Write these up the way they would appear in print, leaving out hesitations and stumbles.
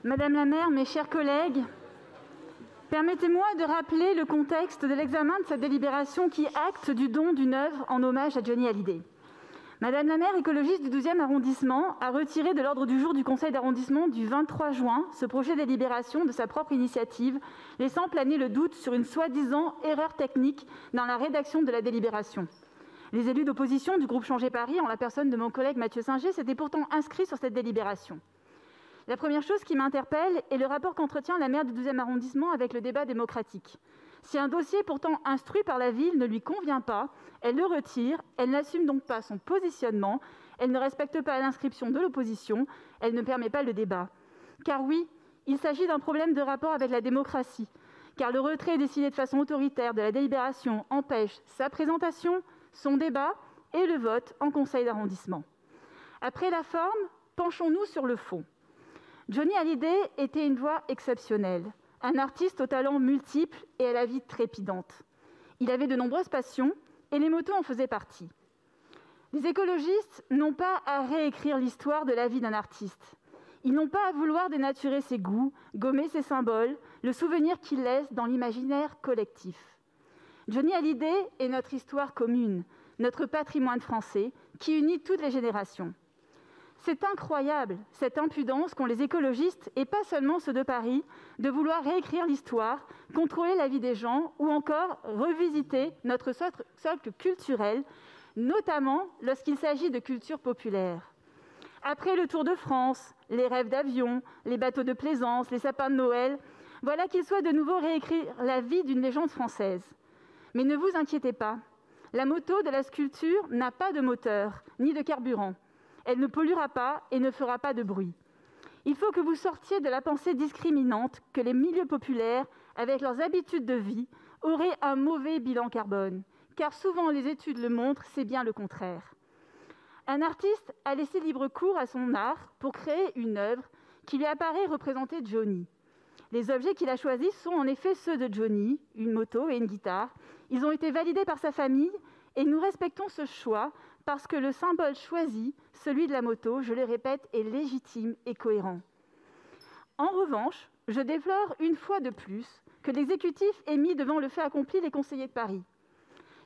Madame la maire, mes chers collègues, permettez-moi de rappeler le contexte de l'examen de cette délibération qui acte du don d'une œuvre en hommage à Johnny Hallyday. Madame la maire écologiste du 12e arrondissement a retiré de l'ordre du jour du conseil d'arrondissement du 23 juin ce projet de délibération de sa propre initiative, laissant planer le doute sur une soi-disant erreur technique dans la rédaction de la délibération. Les élus d'opposition du groupe Changer Paris, en la personne de mon collègue Mathieu Singer, s'étaient pourtant inscrits sur cette délibération. La première chose qui m'interpelle est le rapport qu'entretient la maire du 12e arrondissement avec le débat démocratique. Si un dossier pourtant instruit par la ville ne lui convient pas, elle le retire, elle n'assume donc pas son positionnement, elle ne respecte pas l'inscription de l'opposition, elle ne permet pas le débat. Car oui, il s'agit d'un problème de rapport avec la démocratie, car le retrait décidé de façon autoritaire de la délibération empêche sa présentation, son débat et le vote en conseil d'arrondissement. Après la forme, penchons-nous sur le fond. Johnny Hallyday était une voix exceptionnelle, un artiste aux talents multiples et à la vie trépidante. Il avait de nombreuses passions et les motos en faisaient partie. Les écologistes n'ont pas à réécrire l'histoire de la vie d'un artiste. Ils n'ont pas à vouloir dénaturer ses goûts, gommer ses symboles, le souvenir qu'il laisse dans l'imaginaire collectif. Johnny Hallyday est notre histoire commune, notre patrimoine français qui unit toutes les générations. C'est incroyable, cette impudence qu'ont les écologistes, et pas seulement ceux de Paris, de vouloir réécrire l'histoire, contrôler la vie des gens ou encore revisiter notre socle culturel, notamment lorsqu'il s'agit de culture populaire. Après le Tour de France, les rêves d'avion, les bateaux de plaisance, les sapins de Noël, voilà qu'il souhaite de nouveau réécrire la vie d'une légende française. Mais ne vous inquiétez pas, la moto de la sculpture n'a pas de moteur, ni de carburant. Elle ne polluera pas et ne fera pas de bruit. Il faut que vous sortiez de la pensée discriminante que les milieux populaires, avec leurs habitudes de vie, auraient un mauvais bilan carbone, car souvent les études le montrent, c'est bien le contraire. Un artiste a laissé libre cours à son art pour créer une œuvre qui lui apparaît représenter Johnny. Les objets qu'il a choisis sont en effet ceux de Johnny, une moto et une guitare. Ils ont été validés par sa famille et nous respectons ce choix parce que le symbole choisi, celui de la moto, je le répète, est légitime et cohérent. En revanche, je déplore une fois de plus que l'exécutif ait mis devant le fait accompli les conseillers de Paris.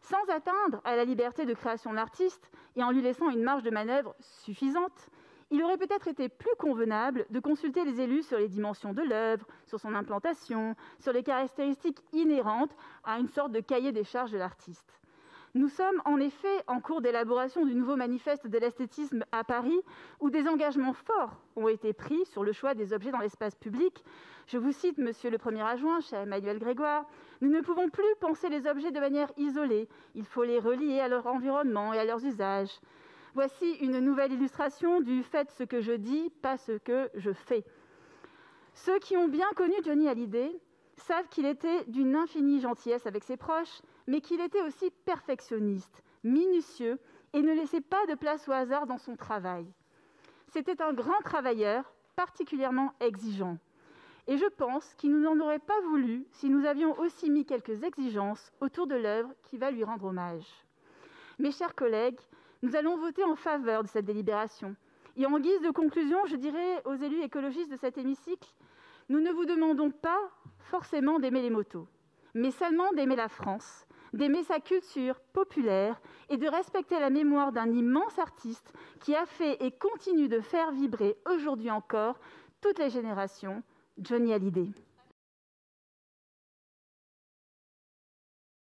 Sans atteindre à la liberté de création de l'artiste et en lui laissant une marge de manœuvre suffisante, il aurait peut-être été plus convenable de consulter les élus sur les dimensions de l'œuvre, sur son implantation, sur les caractéristiques inhérentes à une sorte de cahier des charges de l'artiste. Nous sommes en effet en cours d'élaboration du nouveau manifeste de l'esthétisme à Paris, où des engagements forts ont été pris sur le choix des objets dans l'espace public. Je vous cite, monsieur le premier adjoint, cher Emmanuel Grégoire, « Nous ne pouvons plus penser les objets de manière isolée. Il faut les relier à leur environnement et à leurs usages. » Voici une nouvelle illustration du « faites ce que je dis, pas ce que je fais ». Ceux qui ont bien connu Johnny Hallyday savent qu'il était d'une infinie gentillesse avec ses proches, mais qu'il était aussi perfectionniste, minutieux et ne laissait pas de place au hasard dans son travail. C'était un grand travailleur, particulièrement exigeant. Et je pense qu'il ne nous en aurait pas voulu si nous avions aussi mis quelques exigences autour de l'œuvre qui va lui rendre hommage. Mes chers collègues, nous allons voter en faveur de cette délibération. Et en guise de conclusion, je dirais aux élus écologistes de cet hémicycle, nous ne vous demandons pas forcément d'aimer les motos, mais seulement d'aimer la France, d'aimer sa culture populaire et de respecter la mémoire d'un immense artiste qui a fait et continue de faire vibrer aujourd'hui encore toutes les générations, Johnny Hallyday.